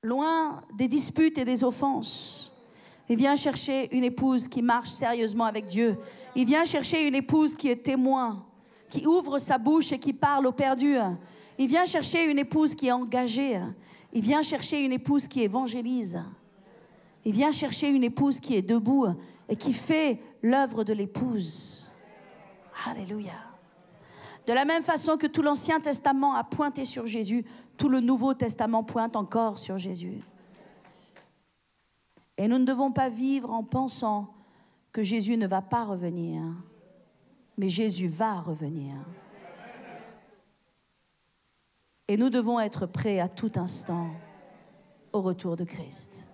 loin des disputes et des offenses. Il vient chercher une épouse qui marche sérieusement avec Dieu. Il vient chercher une épouse qui est témoin, qui ouvre sa bouche et qui parle aux perdus. Il vient chercher une épouse qui est engagée. Il vient chercher une épouse qui évangélise. Il vient chercher une épouse qui est debout et qui fait l'œuvre de l'épouse. Alléluia. De la même façon que tout l'Ancien Testament a pointé sur Jésus, tout le Nouveau Testament pointe encore sur Jésus. Et nous ne devons pas vivre en pensant que Jésus ne va pas revenir, mais Jésus va revenir. Et nous devons être prêts à tout instant au retour de Christ.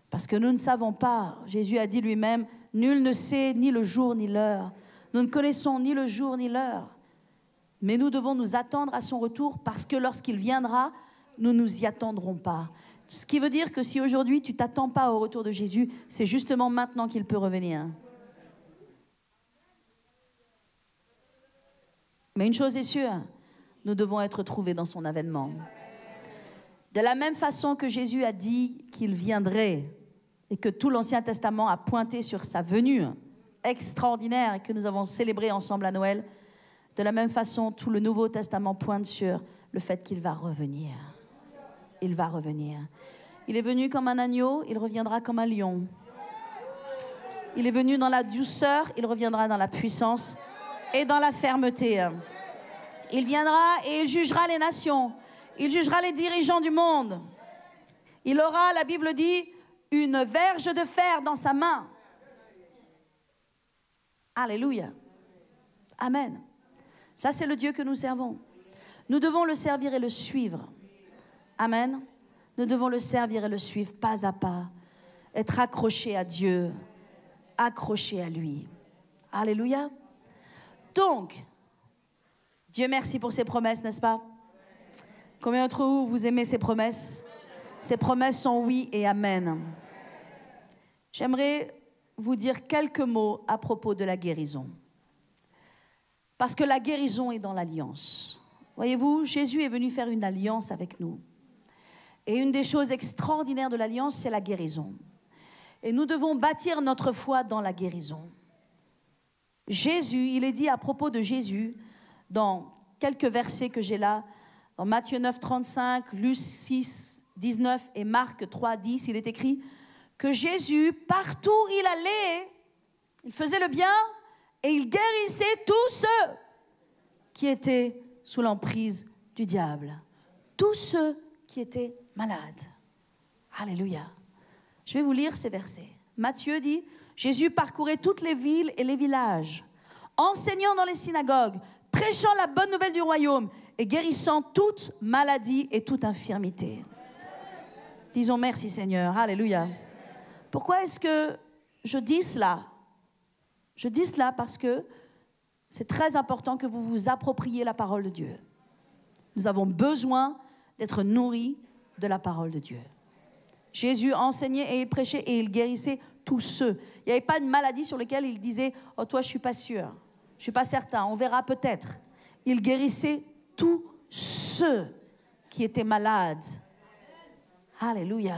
Parce que nous ne savons pas, Jésus a dit lui-même, nul ne sait ni le jour ni l'heure. Nous ne connaissons ni le jour ni l'heure. Mais nous devons nous attendre à son retour parce que lorsqu'il viendra, nous ne nous y attendrons pas. Ce qui veut dire que si aujourd'hui tu ne t'attends pas au retour de Jésus, c'est justement maintenant qu'il peut revenir. Mais une chose est sûre, nous devons être trouvés dans son avènement. De la même façon que Jésus a dit qu'il viendrait et que tout l'Ancien Testament a pointé sur sa venue extraordinaire et que nous avons célébré ensemble à Noël, de la même façon, tout le Nouveau Testament pointe sur le fait qu'il va revenir. Il va revenir. Il est venu comme un agneau, il reviendra comme un lion. Il est venu dans la douceur, il reviendra dans la puissance et dans la fermeté. Il viendra et il jugera les nations. Il jugera les dirigeants du monde. Il aura, la Bible dit, une verge de fer dans sa main. Alléluia. Amen. Ça, c'est le Dieu que nous servons. Nous devons le servir et le suivre. Amen. Nous devons le servir et le suivre pas à pas. Être accrochés à Dieu, accrochés à lui. Alléluia. Donc, Dieu merci pour ses promesses, n'est-ce pas? Combien d'entre vous aimez ces promesses? Ces promesses sont oui et amen. J'aimerais vous dire quelques mots à propos de la guérison. Parce que la guérison est dans l'alliance. Voyez-vous, Jésus est venu faire une alliance avec nous. Et une des choses extraordinaires de l'alliance, c'est la guérison. Et nous devons bâtir notre foi dans la guérison. Jésus, il est dit à propos de Jésus, dans quelques versets que j'ai là, dans Matthieu 9, 35, Luc 6, 19 et Marc 3, 10, il est écrit que Jésus, partout où il allait, il faisait le bien et il guérissait tous ceux qui étaient sous l'emprise du diable. Tous ceux qui étaient malades. Alléluia. Je vais vous lire ces versets. Matthieu dit, Jésus parcourait toutes les villes et les villages, enseignant dans les synagogues, prêchant la bonne nouvelle du royaume et guérissant toute maladie et toute infirmité. Disons merci Seigneur. Alléluia. Pourquoi est-ce que je dis cela? Je dis cela parce que c'est très important que vous vous appropriez la parole de Dieu. Nous avons besoin d'être nourris de la parole de Dieu. Jésus enseignait et il prêchait et il guérissait tous ceux. Il n'y avait pas de maladie sur lesquelles il disait « Oh, toi, je ne suis pas sûr, je ne suis pas certain, on verra peut-être ». Il guérissait tous ceux qui étaient malades. Alléluia.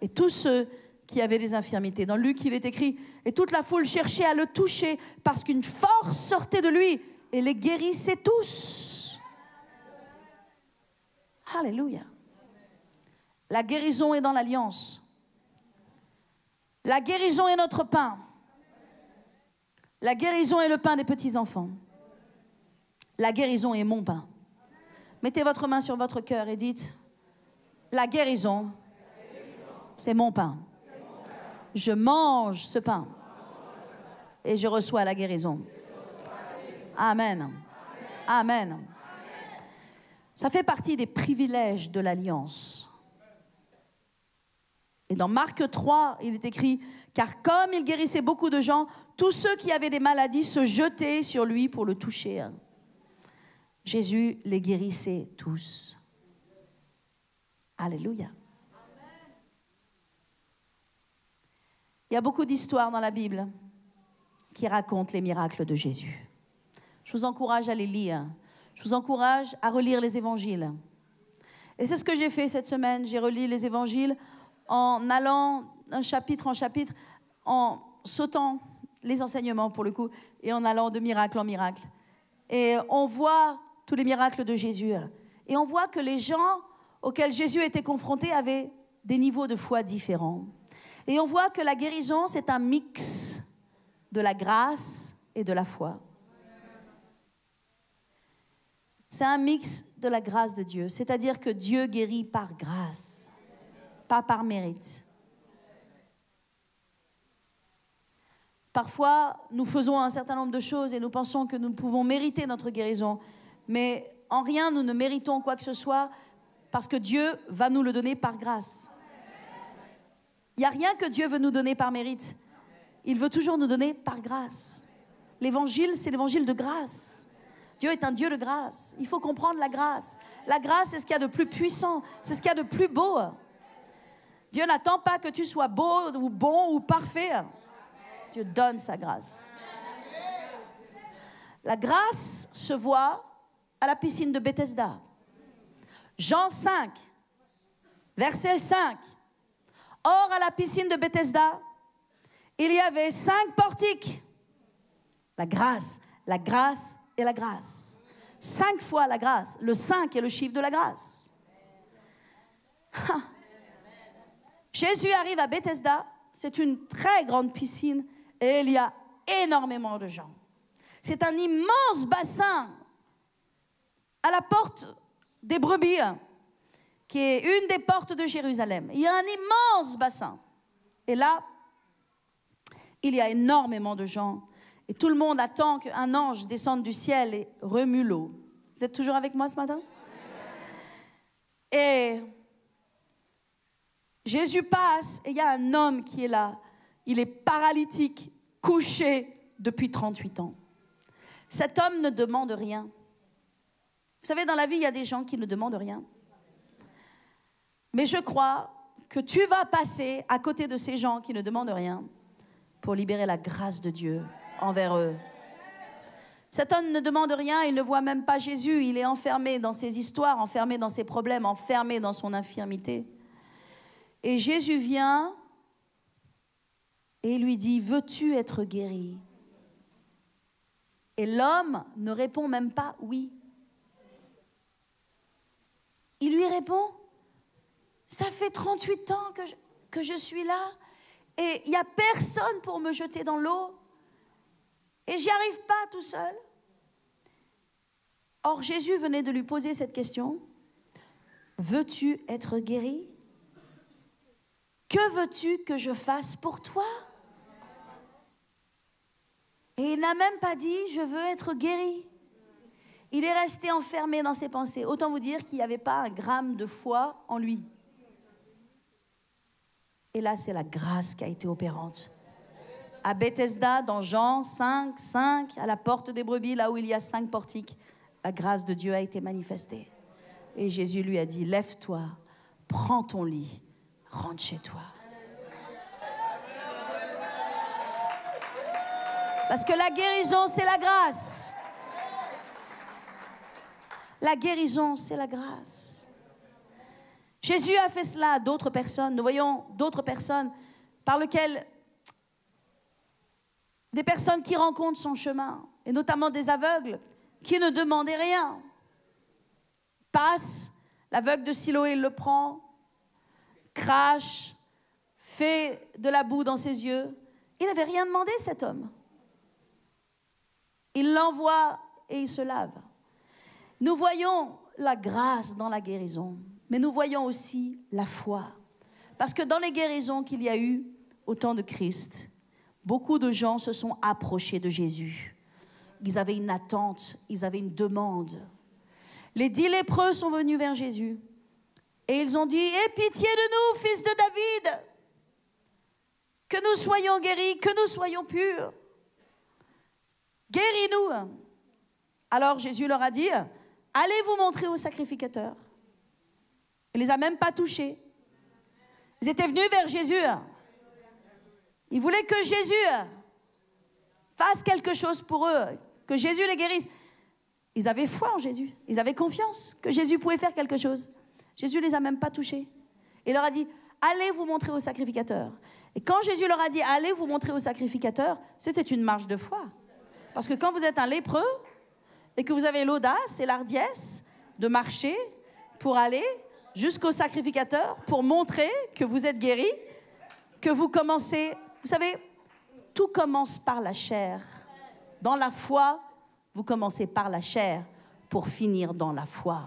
Et tous ceux qui avaient des infirmités. Dans Luc, il est écrit « Et toute la foule cherchait à le toucher parce qu'une force sortait de lui et les guérissait tous. » Alléluia. La guérison est dans l'alliance. La guérison est notre pain. La guérison est le pain des petits-enfants. La guérison est mon pain. Mettez votre main sur votre cœur et dites, la guérison, c'est mon pain. Je mange ce pain et je reçois la guérison. Amen. Amen. Ça fait partie des privilèges de l'alliance. Et dans Marc 3, il est écrit, car comme il guérissait beaucoup de gens, tous ceux qui avaient des maladies se jetaient sur lui pour le toucher. Jésus les guérissait tous. Alléluia. Il y a beaucoup d'histoires dans la Bible qui racontent les miracles de Jésus. Je vous encourage à les lire. Je vous encourage à relire les évangiles. Et c'est ce que j'ai fait cette semaine. J'ai relu les évangiles en allant un chapitre en chapitre, en sautant les enseignements pour le coup, et en allant de miracle en miracle. Et on voit tous les miracles de Jésus. Et on voit que les gens auxquels Jésus était confronté avaient des niveaux de foi différents. Et on voit que la guérison, c'est un mix de la grâce et de la foi. C'est un mix de la grâce de Dieu. C'est-à-dire que Dieu guérit par grâce, pas par mérite. Parfois, nous faisons un certain nombre de choses et nous pensons que nous pouvons mériter notre guérison. Mais en rien, nous ne méritons quoi que ce soit parce que Dieu va nous le donner par grâce. Il n'y a rien que Dieu veut nous donner par mérite. Il veut toujours nous donner par grâce. L'évangile, c'est l'évangile de grâce. Dieu est un Dieu de grâce. Il faut comprendre la grâce. La grâce, c'est ce qu'il y a de plus puissant. C'est ce qu'il y a de plus beau. Dieu n'attend pas que tu sois beau ou bon ou parfait. Dieu donne sa grâce. La grâce se voit à la piscine de Bethesda. Jean 5, verset 5. Or, à la piscine de Bethesda, il y avait 5 portiques. La grâce et la grâce. 5 fois la grâce. Le 5 est le chiffre de la grâce. Jésus arrive à Bethesda. C'est une très grande piscine et il y a énormément de gens. C'est un immense bassin à la porte des brebis, qui est une des portes de Jérusalem. Il y a un immense bassin. Et là, il y a énormément de gens. Et tout le monde attend qu'un ange descende du ciel et remue l'eau. Vous êtes toujours avec moi ce matin? Et Jésus passe et il y a un homme qui est là. Il est paralytique, couché depuis 38 ans. Cet homme ne demande rien. Vous savez, dans la vie, il y a des gens qui ne demandent rien. Mais je crois que tu vas passer à côté de ces gens qui ne demandent rien pour libérer la grâce de Dieu envers eux. Cet homme ne demande rien, il ne voit même pas Jésus. Il est enfermé dans ses histoires, enfermé dans ses problèmes, enfermé dans son infirmité. Et Jésus vient et il lui dit, veux-tu être guéri? Et l'homme ne répond même pas oui. Il lui répond, ça fait 38 ans que je suis là et il n'y a personne pour me jeter dans l'eau et j'y arrive pas tout seul. Or, Jésus venait de lui poser cette question, veux-tu être guéri? Que veux-tu que je fasse pour toi? Et il n'a même pas dit, je veux être guéri. Il est resté enfermé dans ses pensées. Autant vous dire qu'il n'y avait pas un gramme de foi en lui. Et là, c'est la grâce qui a été opérante. À Bethesda, dans Jean 5, 5, à la porte des brebis, là où il y a 5 portiques, la grâce de Dieu a été manifestée. Et Jésus lui a dit, lève-toi, prends ton lit, rentre chez toi. Parce que la guérison, c'est la grâce. La guérison, c'est la grâce. Jésus a fait cela à d'autres personnes. Nous voyons d'autres personnes par lesquelles des personnes qui rencontrent son chemin, et notamment des aveugles qui ne demandaient rien. Passe, l'aveugle de Siloé, il le prend, crache, fait de la boue dans ses yeux. Il n'avait rien demandé, cet homme. Il l'envoie et il se lave. Nous voyons la grâce dans la guérison, mais nous voyons aussi la foi. Parce que dans les guérisons qu'il y a eu au temps de Christ, beaucoup de gens se sont approchés de Jésus. Ils avaient une attente, ils avaient une demande. Les 10 lépreux sont venus vers Jésus et ils ont dit, aie pitié de nous, fils de David, que nous soyons guéris, que nous soyons purs. Guéris-nous. Alors Jésus leur a dit, allez vous montrer au sacrificateur. Il ne les a même pas touchés. Ils étaient venus vers Jésus. Ils voulaient que Jésus fasse quelque chose pour eux, que Jésus les guérisse. Ils avaient foi en Jésus. Ils avaient confiance que Jésus pouvait faire quelque chose. Jésus ne les a même pas touchés. Il leur a dit, allez vous montrer au sacrificateur. Et quand Jésus leur a dit, allez vous montrer au sacrificateur, c'était une marche de foi. Parce que quand vous êtes un lépreux et que vous avez l'audace et l'ardiesse de marcher pour aller jusqu'au sacrificateur, pour montrer que vous êtes guéri, que vous commencez... Vous savez, tout commence par la chair. Dans la foi, vous commencez par la chair pour finir dans la foi.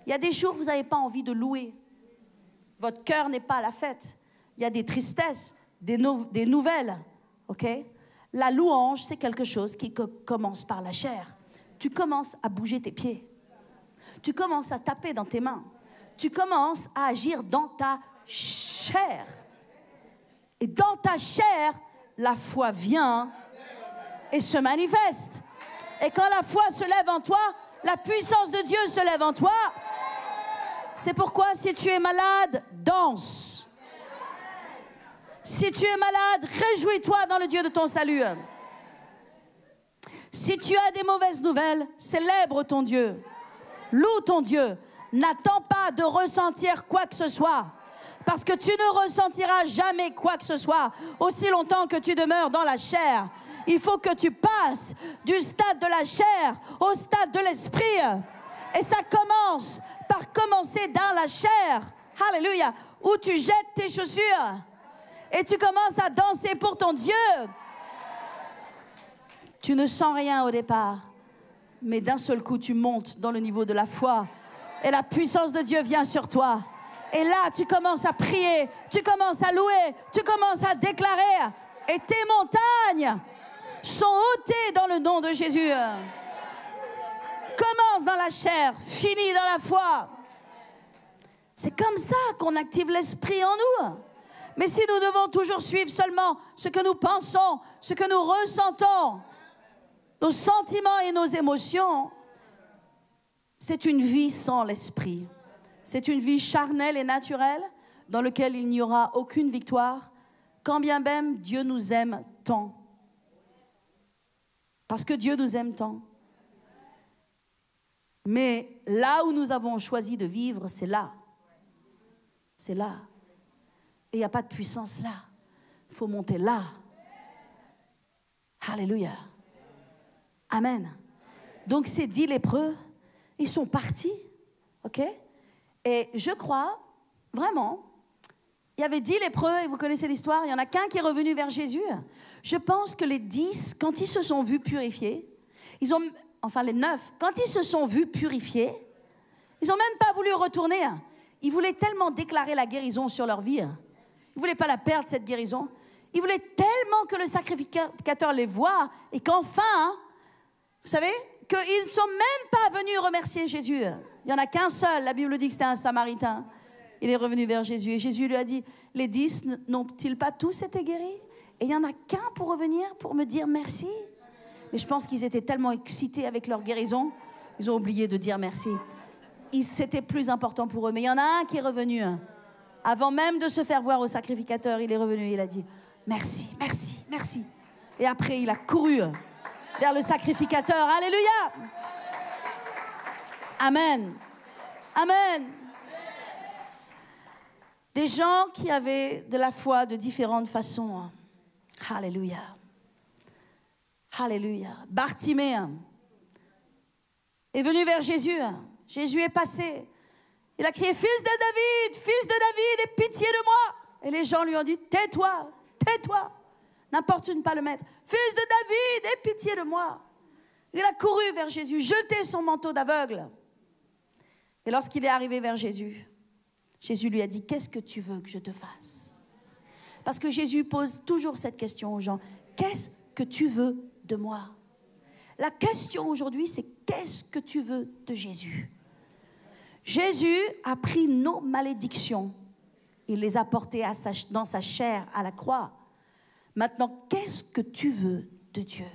Il y a des jours où vous n'avez pas envie de louer. Votre cœur n'est pas à la fête. Il y a des tristesses, des nouvelles. Okay? La louange, c'est quelque chose qui commence par la chair. Tu commences à bouger tes pieds. Tu commences à taper dans tes mains. Tu commences à agir dans ta chair. Et dans ta chair, la foi vient et se manifeste. Et quand la foi se lève en toi, la puissance de Dieu se lève en toi. C'est pourquoi si tu es malade, danse. Si tu es malade, réjouis-toi dans le Dieu de ton salut. Si tu as des mauvaises nouvelles, célèbre ton Dieu. Loue ton Dieu. N'attends pas de ressentir quoi que ce soit. Parce que tu ne ressentiras jamais quoi que ce soit aussi longtemps que tu demeures dans la chair. Il faut que tu passes du stade de la chair au stade de l'esprit. Et ça commence par commencer dans la chair. Alléluia. Où tu jettes tes chaussures et tu commences à danser pour ton Dieu. Tu ne sens rien au départ, mais d'un seul coup, tu montes dans le niveau de la foi et la puissance de Dieu vient sur toi. Et là, tu commences à prier, tu commences à louer, tu commences à déclarer. Et tes montagnes sont ôtées dans le nom de Jésus. Commence dans la chair, finis dans la foi. C'est comme ça qu'on active l'esprit en nous. Mais si nous devons toujours suivre seulement ce que nous pensons, ce que nous ressentons, nos sentiments et nos émotions, c'est une vie sans l'esprit. C'est une vie charnelle et naturelle dans laquelle il n'y aura aucune victoire, quand bien même Dieu nous aime tant. Parce que Dieu nous aime tant. Mais là où nous avons choisi de vivre, c'est là. C'est là. Et il n'y a pas de puissance là. Il faut monter là. Alléluia. Amen. Donc ces 10 lépreux, ils sont partis. OK ? Et je crois, vraiment, il y avait 10 lépreux, et vous connaissez l'histoire, il n'y en a qu'un qui est revenu vers Jésus. Je pense que les 10, quand ils se sont vus purifiés, les 9, quand ils se sont vus purifiés, ils n'ont même pas voulu retourner. Ils voulaient tellement déclarer la guérison sur leur vie. Ils ne voulaient pas la perdre, cette guérison. Ils voulaient tellement que le sacrificateur les voie et qu'enfin, vous savez, qu'ils ne sont même pas venus remercier Jésus. Il n'y en a qu'un seul, la Bible dit que c'était un Samaritain. Il est revenu vers Jésus et Jésus lui a dit, les 10 n'ont-ils pas tous été guéris? Et il n'y en a qu'un pour revenir, pour me dire merci. Mais je pense qu'ils étaient tellement excités avec leur guérison, ils ont oublié de dire merci. C'était plus important pour eux. Mais il y en a un qui est revenu. Avant même de se faire voir au sacrificateur, il est revenu et il a dit, merci, merci, merci. Et après, il a couru vers le sacrificateur. Alléluia. Amen. Amen. Des gens qui avaient de la foi de différentes façons. Alléluia. Alléluia. Bartimée est venu vers Jésus. Jésus est passé. Il a crié, fils de David, aie pitié de moi. Et les gens lui ont dit, tais-toi, tais-toi. N'importune pas le maître. Fils de David, aie pitié de moi. Il a couru vers Jésus, jeté son manteau d'aveugle. Et lorsqu'il est arrivé vers Jésus, Jésus lui a dit, qu'est-ce que tu veux que je te fasse? Parce que Jésus pose toujours cette question aux gens. Qu'est-ce que tu veux de moi? La question aujourd'hui, c'est qu'est-ce que tu veux de Jésus? Jésus a pris nos malédictions. Il les a portées dans sa chair à la croix. Maintenant, qu'est-ce que tu veux de Dieu?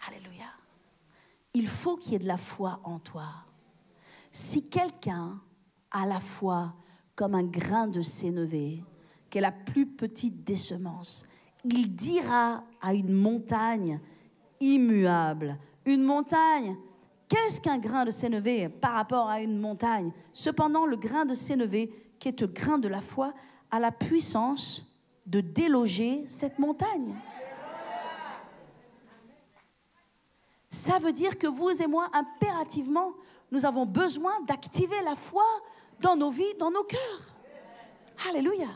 Alléluia. Il faut qu'il y ait de la foi en toi. Si quelqu'un a la foi comme un grain de sénévé, qui est la plus petite des semences, il dira à une montagne immuable, une montagne Qu'est-ce qu'un grain de sénévé par rapport à une montagne? Cependant, le grain de sénévé, qui est le grain de la foi, a la puissance de déloger cette montagne. Ça veut dire que vous et moi, impérativement, nous avons besoin d'activer la foi dans nos vies, dans nos cœurs. Alléluia.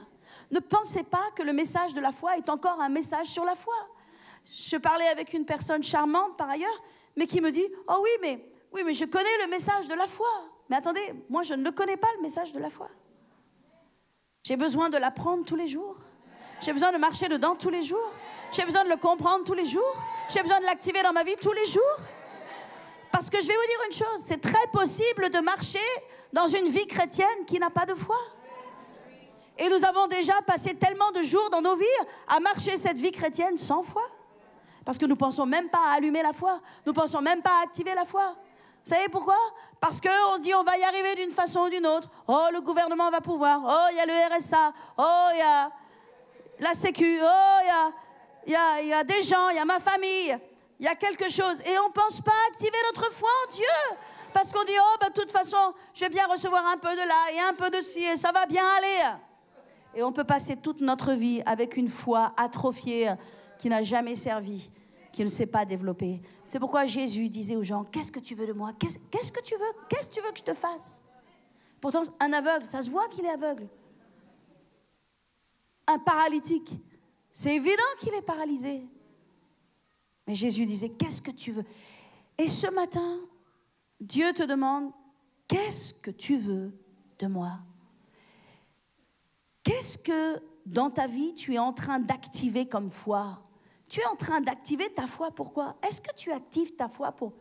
Ne pensez pas que le message de la foi est encore un message sur la foi. Je parlais avec une personne charmante par ailleurs, mais qui me dit « Oh oui, mais je connais le message de la foi. » Mais attendez, moi je ne connais pas le message de la foi. J'ai besoin de l'apprendre tous les jours. J'ai besoin de marcher dedans tous les jours. J'ai besoin de le comprendre tous les jours. J'ai besoin de l'activer dans ma vie tous les jours. Parce que je vais vous dire une chose, c'est très possible de marcher dans une vie chrétienne qui n'a pas de foi. Et nous avons déjà passé tellement de jours dans nos vies à marcher cette vie chrétienne sans foi. Parce que nous ne pensons même pas à allumer la foi. Nous ne pensons même pas à activer la foi. Vous savez pourquoi? Parce qu'on se dit on va y arriver d'une façon ou d'une autre. Oh, le gouvernement va pouvoir. Oh, il y a le RSA. Oh, il y a la Sécu. Oh, il y a des gens. Il y a ma famille. Il y a quelque chose. Et on ne pense pas activer notre foi en Dieu. Parce qu'on dit, oh, de toute façon, je vais bien recevoir un peu de là et un peu de ci et ça va bien aller. Et on peut passer toute notre vie avec une foi atrophiée qui n'a jamais servi, qui ne s'est pas développée. C'est pourquoi Jésus disait aux gens, qu'est-ce que tu veux de moi? Qu'est-ce que tu veux? Qu'est-ce que tu veux que je te fasse? Pourtant, un aveugle, ça se voit qu'il est aveugle. Un paralytique, c'est évident qu'il est paralysé. Mais Jésus disait, qu'est-ce que tu veux? Et ce matin, Dieu te demande, qu'est-ce que tu veux de moi? Qu'est-ce que dans ta vie tu es en train d'activer comme foi? Tu es en train d'activer ta foi, pourquoi? Est-ce que tu actives ta foi pour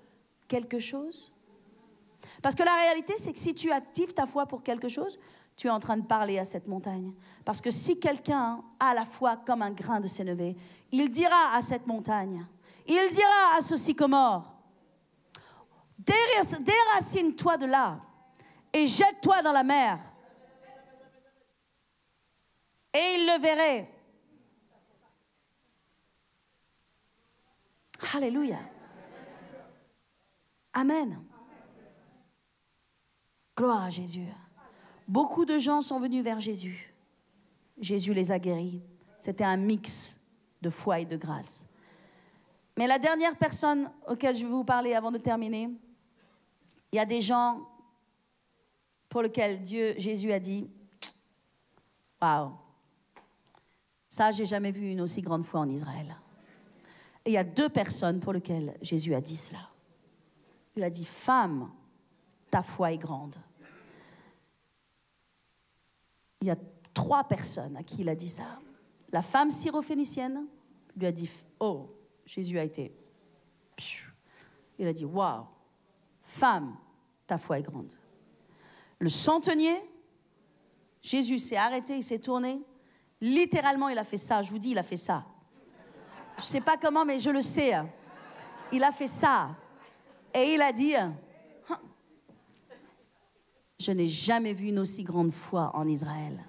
quelque chose? Parce que la réalité, c'est que si tu actives ta foi pour quelque chose, tu es en train de parler à cette montagne. Parce que si quelqu'un a la foi comme un grain de sénévé, il dira à cette montagne, il dira à ce sycomore, déracine-toi de là et jette-toi dans la mer. Et il le verrait. Alléluia. Amen. Gloire à Jésus. Beaucoup de gens sont venus vers Jésus. Jésus les a guéris. C'était un mix de foi et de grâce. Mais la dernière personne auquel je vais vous parler avant de terminer, il y a des gens pour lesquels Jésus a dit, waouh, ça, j'ai jamais vu une aussi grande foi en Israël. Et il y a 2 personnes pour lesquelles Jésus a dit cela. Il a dit, femme, ta foi est grande. Il y a 3 personnes à qui il a dit ça. La femme syrophénicienne lui a dit, oh, Jésus a été. Il a dit, waouh, femme, ta foi est grande. Le centenier, Jésus s'est arrêté, il s'est tourné. Littéralement, il a fait ça. Je vous dis, il a fait ça. Je ne sais pas comment, mais je le sais. Il a fait ça. Et il a dit, je n'ai jamais vu une aussi grande foi en Israël.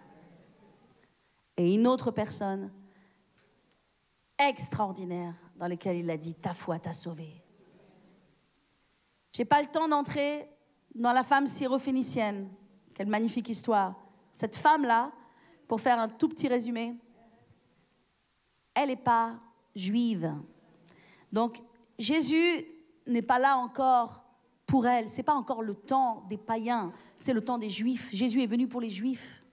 Et une autre personne extraordinaire dans laquelle il a dit, ta foi t'a sauvé. Je n'ai pas le temps d'entrer dans la femme syrophénicienne. Quelle magnifique histoire. Cette femme-là, pour faire un tout petit résumé, elle n'est pas juive. Donc, Jésus n'est pas là encore pour elle. Ce n'est pas encore le temps des païens, c'est le temps des juifs. Jésus est venu pour les juifs.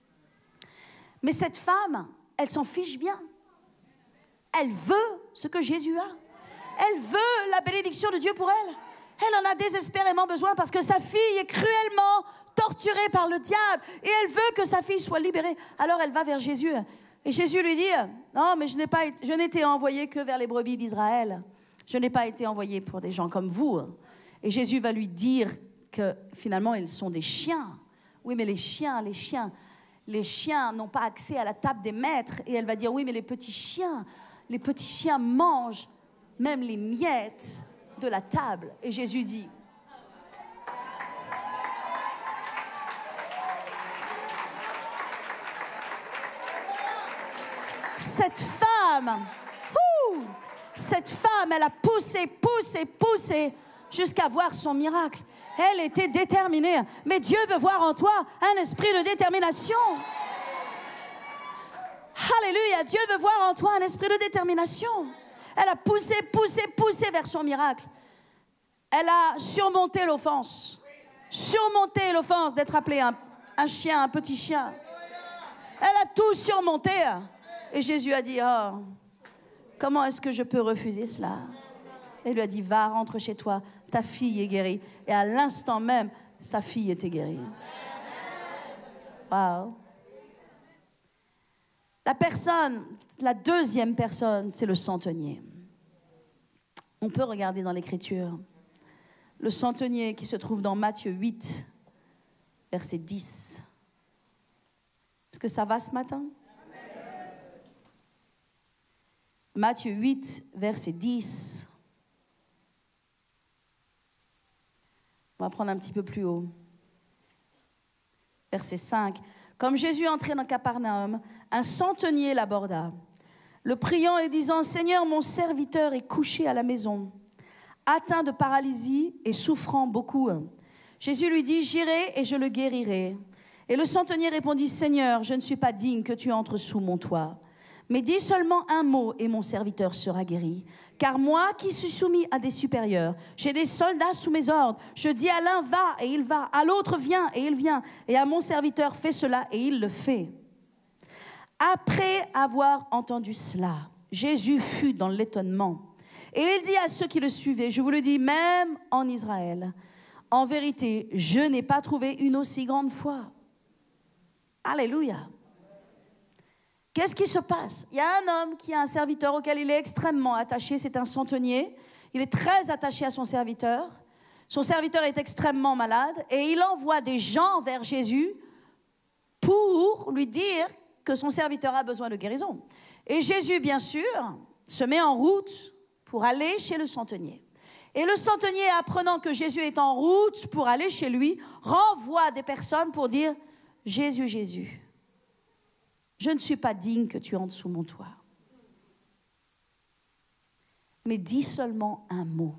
Mais cette femme, elle s'en fiche bien. Elle veut ce que Jésus a. Elle veut la bénédiction de Dieu pour elle. Elle en a désespérément besoin parce que sa fille est cruellement torturée par le diable et elle veut que sa fille soit libérée. Alors elle va vers Jésus et Jésus lui dit, non, mais je n'ai été envoyé que vers les brebis d'Israël. Je n'ai pas été envoyé pour des gens comme vous. Et Jésus va lui dire que finalement ils sont des chiens. Oui, mais les chiens n'ont pas accès à la table des maîtres. Et elle va dire, oui, mais les petits chiens mangent même les miettes de la table. Et Jésus dit, cette femme, elle a poussé jusqu'à voir son miracle. Elle était déterminée. Mais Dieu veut voir en toi un esprit de détermination. Alléluia. Dieu veut voir en toi un esprit de détermination. Elle a poussé vers son miracle. Elle a surmonté l'offense. Surmonté l'offense d'être appelée un chien, un petit chien. Elle a tout surmonté. Et Jésus a dit, oh, comment est-ce que je peux refuser cela? Et il lui a dit, va, rentre chez toi, ta fille est guérie. Et à l'instant même, sa fille était guérie. Wow. La deuxième personne, c'est le centenier. On peut regarder dans l'Écriture. Le centenier qui se trouve dans Matthieu 8, verset 10. Est-ce que ça va ce matin? Matthieu 8, verset 10. On va prendre un petit peu plus haut. Verset 5. Comme Jésus entrait dans Capernaum, un centenier l'aborda, le priant et disant, « Seigneur, mon serviteur est couché à la maison, atteint de paralysie et souffrant beaucoup. » Jésus lui dit, « J'irai et je le guérirai. » Et le centenier répondit, « Seigneur, je ne suis pas digne que tu entres sous mon toit. Mais dis seulement un mot et mon serviteur sera guéri. Car moi qui suis soumis à des supérieurs, j'ai des soldats sous mes ordres. Je dis à l'un, va et il va. À l'autre, viens et il vient. Et à mon serviteur, fais cela et il le fait. » Après avoir entendu cela, Jésus fut dans l'étonnement. Et il dit à ceux qui le suivaient, je vous le dis, même en Israël, en vérité, je n'ai pas trouvé une aussi grande foi. Alléluia. Qu'est-ce qui se passe? Il y a un homme qui a un serviteur auquel il est extrêmement attaché, c'est un centenier. Il est très attaché à son serviteur. Son serviteur est extrêmement malade et il envoie des gens vers Jésus pour lui dire que son serviteur a besoin de guérison. Et Jésus, bien sûr, se met en route pour aller chez le centenier. Et le centenier, apprenant que Jésus est en route pour aller chez lui, renvoie des personnes pour dire « Jésus, Jésus, je ne suis pas digne que tu entres sous mon toit. Mais dis seulement un mot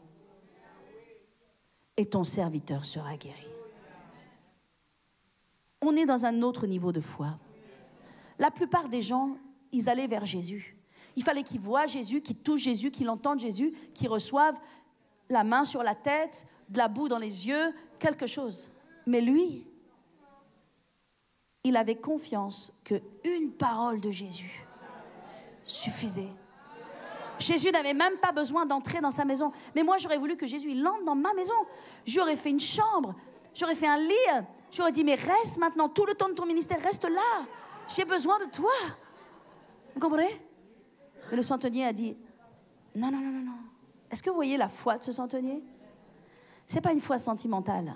et ton serviteur sera guéri. » On est dans un autre niveau de foi. La plupart des gens, ils allaient vers Jésus. Il fallait qu'ils voient Jésus, qu'ils touchent Jésus, qu'ils entendent Jésus, qu'ils reçoivent la main sur la tête, de la boue dans les yeux, quelque chose. Mais lui, il avait confiance qu'une parole de Jésus suffisait. Jésus n'avait même pas besoin d'entrer dans sa maison. Mais moi, j'aurais voulu que Jésus il entre dans ma maison. J'aurais fait une chambre, j'aurais fait un lit. J'aurais dit, mais reste maintenant, tout le temps de ton ministère, reste là. J'ai besoin de toi. Vous comprenez? Mais le centenier a dit, non, non, non, non, non. Est-ce que vous voyez la foi de ce centenier? Ce n'est pas une foi sentimentale.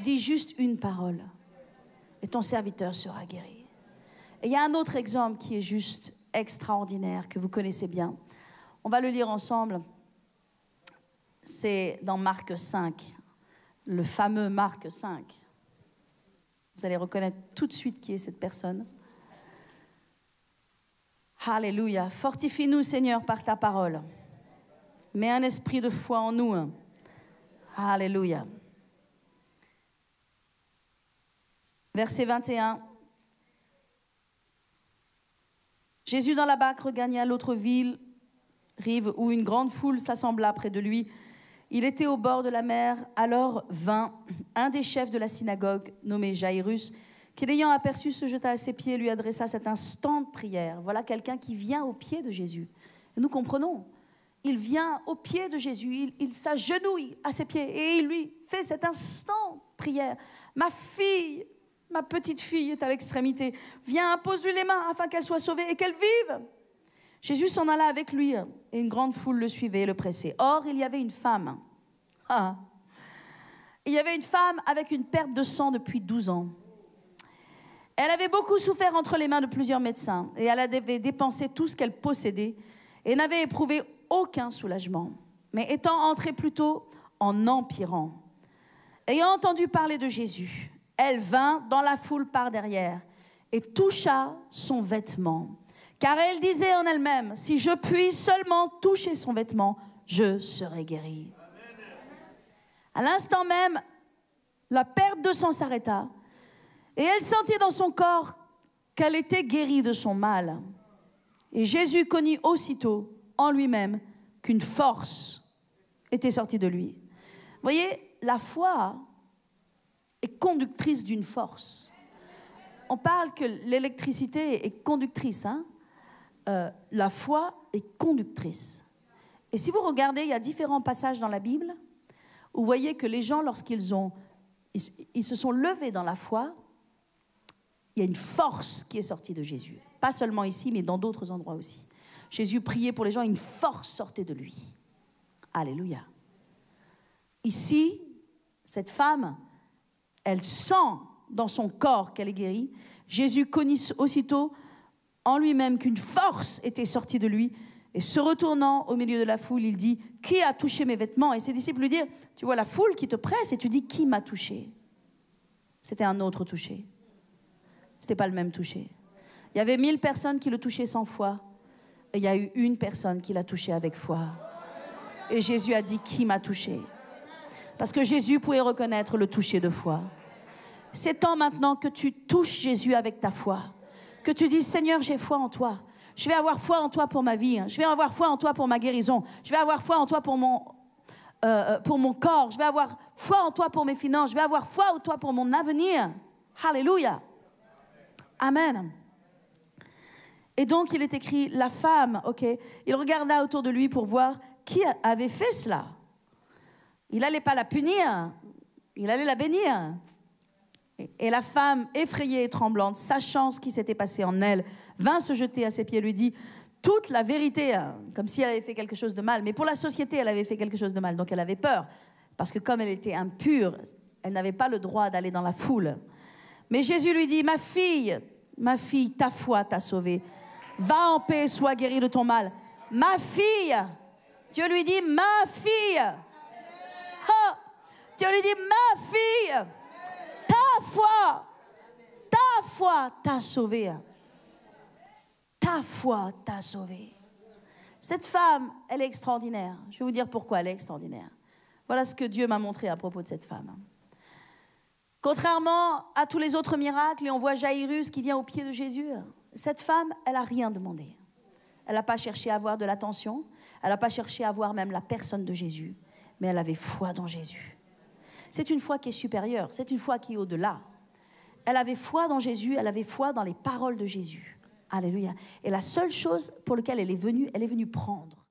Dis juste une parole et ton serviteur sera guéri. Et il y a un autre exemple qui est juste extraordinaire, que vous connaissez bien. On va le lire ensemble. C'est dans Marc 5, le fameux Marc 5. Vous allez reconnaître tout de suite qui est cette personne. Alléluia. Fortifie-nous, Seigneur, par ta parole. Mets un esprit de foi en nous. Alléluia. Verset 21. Jésus dans la barque regagna l'autre rive où une grande foule s'assembla près de lui. Il était au bord de la mer. Alors vint un des chefs de la synagogue, nommé Jairus, qui l'ayant aperçu se jeta à ses pieds et lui adressa cet instant de prière. Voilà quelqu'un qui vient au pied de Jésus. Et nous comprenons. Il vient au pied de Jésus, il s'agenouille à ses pieds et il lui fait cet instant de prière. Ma fille, ma petite fille est à l'extrémité. Viens, impose-lui les mains afin qu'elle soit sauvée et qu'elle vive. Jésus s'en alla avec lui et une grande foule le suivait et le pressait. Or, il y avait une femme. Il y avait une femme avec une perte de sang depuis 12 ans. Elle avait beaucoup souffert entre les mains de plusieurs médecins et elle avait dépensé tout ce qu'elle possédait et n'avait éprouvé aucun soulagement. Mais étant entrée plutôt en empirant, ayant entendu parler de Jésus, elle vint dans la foule par derrière et toucha son vêtement. Car elle disait en elle-même, si je puis seulement toucher son vêtement, je serai guérie. À l'instant même, la perte de sang s'arrêta et elle sentit dans son corps qu'elle était guérie de son mal. Et Jésus connut aussitôt en lui-même qu'une force était sortie de lui. Vous voyez, la foi est conductrice d'une force. On parle que l'électricité est conductrice. La foi est conductrice. Et si vous regardez, il y a différents passages dans la Bible où vous voyez que les gens, lorsqu'ils se sont levés dans la foi, il y a une force qui est sortie de Jésus. Pas seulement ici, mais dans d'autres endroits aussi. Jésus priait pour les gens, une force sortait de lui. Alléluia. Ici, cette femme, elle sent dans son corps qu'elle est guérie. Jésus connut aussitôt en lui-même qu'une force était sortie de lui. Et se retournant au milieu de la foule, il dit, « Qui a touché mes vêtements ?» Et ses disciples lui dirent, « Tu vois la foule qui te presse et tu dis, qui m'a touché ?» C'était un autre touché. Ce n'était pas le même touché. Il y avait 1000 personnes qui le touchaient sans foi. Et il y a eu une personne qui l'a touché avec foi. Et Jésus a dit, « Qui m'a touché ?» Parce que Jésus pouvait reconnaître le toucher de foi. C'est temps maintenant que tu touches Jésus avec ta foi. Que tu dis, « Seigneur, j'ai foi en toi. Je vais avoir foi en toi pour ma vie. Je vais avoir foi en toi pour ma guérison. Je vais avoir foi en toi pour mon corps. Je vais avoir foi en toi pour mes finances. Je vais avoir foi en toi pour mon avenir. » Alléluia. Amen. Et donc, il est écrit, la femme, ok, il regarda autour de lui pour voir qui avait fait cela. Il n'allait pas la punir, il allait la bénir. Et la femme, effrayée et tremblante, sachant ce qui s'était passé en elle, vint se jeter à ses pieds et lui dit toute la vérité, comme si elle avait fait quelque chose de mal. Mais pour la société, elle avait fait quelque chose de mal, donc elle avait peur. Parce que comme elle était impure, elle n'avait pas le droit d'aller dans la foule. Mais Jésus lui dit, ma fille, ta foi t'a sauvée. Va en paix, sois guérie de ton mal. Ma fille, Dieu lui dit, ma fille. Oh, Dieu lui dit, ma fille, ta foi t'a sauvée. Ta foi t'a sauvée. Cette femme, elle est extraordinaire. Je vais vous dire pourquoi elle est extraordinaire. Voilà ce que Dieu m'a montré à propos de cette femme. Contrairement à tous les autres miracles, et on voit Jairus qui vient au pied de Jésus, cette femme, elle n'a rien demandé. Elle n'a pas cherché à avoir de l'attention, elle n'a pas cherché à voir même la personne de Jésus, mais elle avait foi dans Jésus. C'est une foi qui est supérieure, c'est une foi qui est au-delà. Elle avait foi dans Jésus, elle avait foi dans les paroles de Jésus. Alléluia. Et la seule chose pour laquelle elle est venue prendre.